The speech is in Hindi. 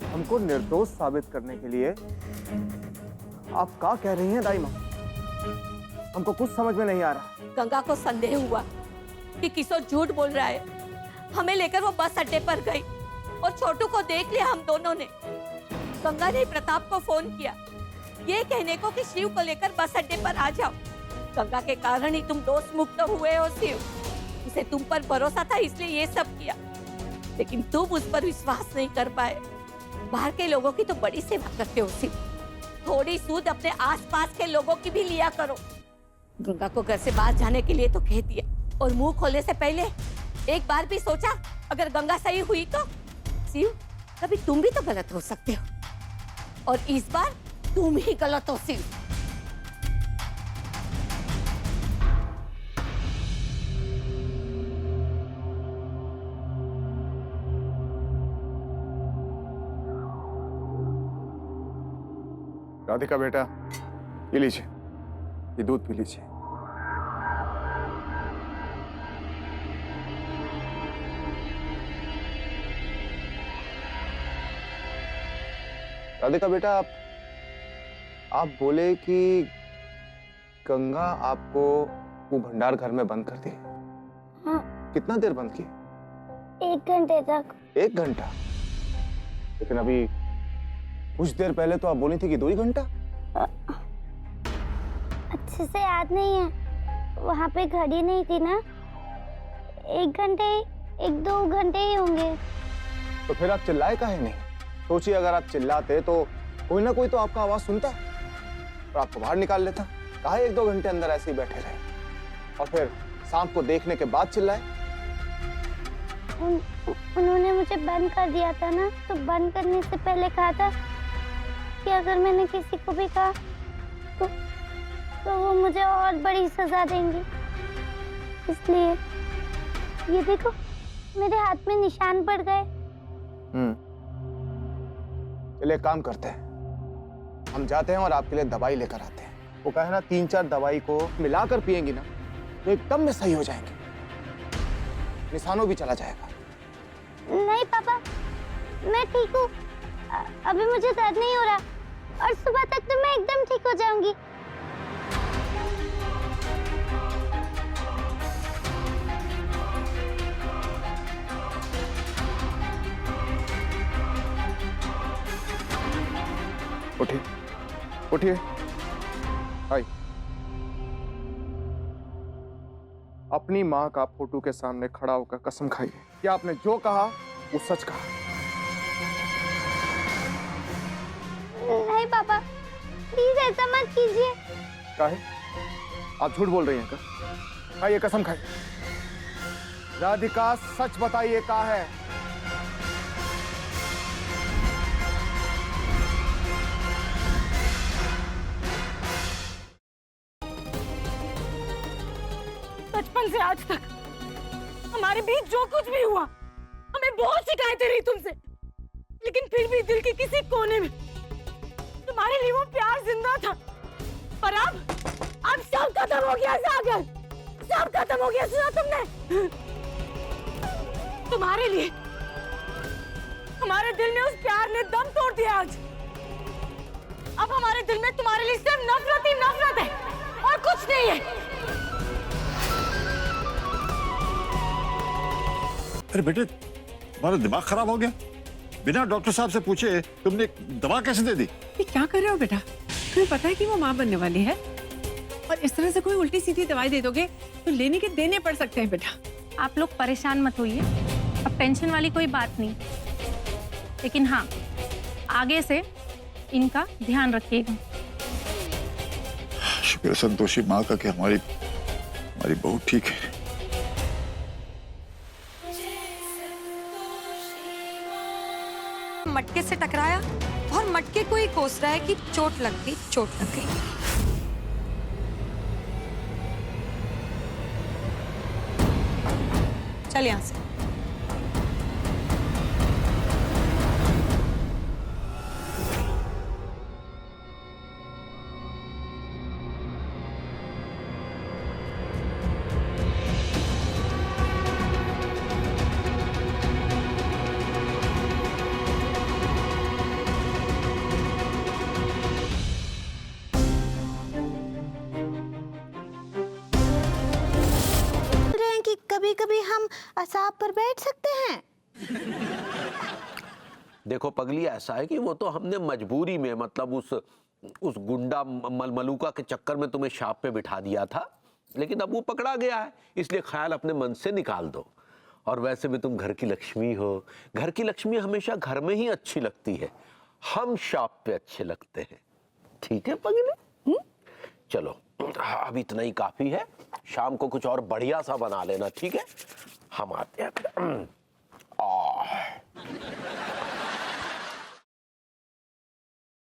हमको निर्दोष साबित करने के लिए आप क्या कह रही हैं दाई माँ? हमको कुछ समझ में नहीं आ रहा। गंगा को संदेह हुआ कि किशोर झूठ बोल रहा है। हमें लेकर वो बस अड्डे पर गई और छोटू को देख लिया हम दोनों ने। गंगा ने प्रताप को फोन किया ये कहने को कि शिव को लेकर बस अड्डे पर आ जाओ। गंगा के कारण ही तुम दोष मुक्त हुए हो शिव। उसे तुम पर भरोसा था इसलिए ये सब किया, लेकिन तुम उस पर विश्वास नहीं कर पाए। बाहर के लोगों की तो बड़ी सेवा करते हो शिव, थोड़ी सूद अपने आसपास के लोगों की भी लिया करो। गंगा को घर से बाहर जाने के लिए तो कह दिया, और मुंह खोलने से पहले एक बार भी सोचा अगर गंगा सही हुई तो? शिव, कभी तुम भी तो गलत हो सकते हो, और इस बार तुम ही गलत हो शिव। राधिका बेटा, पी लीजिए, ये दूध पी लीजिए। राधिका बेटा, आप बोले कि गंगा आपको वो भंडार घर में बंद कर दी। हाँ। कितना देर बंद की? 1 घंटे तक। 1 घंटा? लेकिन अभी कुछ देर पहले तो आप बोली थी कि 2 ही घंटा। अच्छे से याद नहीं है, वहाँ पे घड़ी नहीं थी ना। 1 घंटे, 1-2 घंटे ही होंगे। तो फिर आप चिल्लाए काहे नहीं? सोचिए अगर आप चिल्लाते तो कोई ना कोई तो आपका आवाज सुनता और आपको बाहर निकाल लेता। कहा 1-2 घंटे अंदर ऐसे ही बैठे रहे और फिर सांप को देखने के बाद चिल्लाए? उन्होंने मुझे बंद कर दिया था ना, तो बंद करने से पहले कहा था कि अगर मैंने किसी को भी कहा तो वो मुझे और बड़ी सजा देंगी। इसलिए ये देखो, मेरे हाथ में निशान पड़ गए। चलिए काम करते हैं, हम जाते हैं और आपके लिए दवाई लेकर आते हैं। वो कहे ना 3-4 दवाई को मिलाकर पिएंगी ना तो एकदम में सही हो जाएंगे, निशानों भी चला जाएगा। नहीं पापा, मैं ठीक हूँ। अभी मुझे दर्द नहीं हो रहा और सुबह तक तो मैं एकदम ठीक हो जाऊंगी। उठिए, उठिए। आई, अपनी माँ का फोटो के सामने खड़ा होकर कसम खाइए कि आपने जो कहा वो सच कहा। नहीं पापा, प्लीज ऐसा मत कीजिए। काहे? आप झूठ बोल रही हैं क्या? खाइए, कसम खाइए। राधिका, सच बताइए क्या है? बचपन से आज तक हमारे बीच जो कुछ भी हुआ, हमें बहुत शिकायतें रही तुमसे, लेकिन फिर भी दिल के किसी कोने में तुम्हारे लिए वो प्यार जिंदा था। और अब सब खत्म हो गया सागर, सब खत्म हो गया। सुना तुमने? तुम्हारे लिए हमारे दिल में उस प्यार ने दम तोड़ दिया आज। अब हमारे दिल में तुम्हारे लिए सिर्फ नफरत ही नफरत है और कुछ नहीं है। अरे बेटे, तुम्हारा दिमाग खराब हो गया? बिना डॉक्टर साहब से पूछे तुमने दवा कैसे दे दी? ये क्या कर रहे हो बेटा? तुम्हें पता है कि वो माँ बनने वाली है, और इस तरह से कोई उल्टी सीधी दवाई दे दोगे तो लेने के देने पड़ सकते हैं बेटा। आप लोग परेशान मत होइए, अब टेंशन वाली कोई बात नहीं, लेकिन हाँ, आगे से इनका ध्यान रखिएगा। शुक्र है संतोषी माँ का कि हमारी बहू ठीक है। मटके से टकराया और मटके को ही कोस रहा है कि चोट लग गई, चोट लग गई। चल यहां से। कभी कभी हम असाब पर बैठ सकते हैं? देखो पगली, ऐसा है कि वो तो हमने मजबूरी में, मतलब उस गुंडा मलमलूका के चक्कर में तुम्हें शाप पे बिठा दिया था, लेकिन अब वो पकड़ा गया है, इसलिए ख्याल अपने मन से निकाल दो। और वैसे भी तुम घर की लक्ष्मी हो, घर की लक्ष्मी हमेशा घर में ही अच्छी लगती है, हम शाप पे अच्छे लगते हैं। ठीक है पगली? चलो अब इतना ही काफी है, शाम को कुछ और बढ़िया सा बना लेना, ठीक है? हम आते हैं।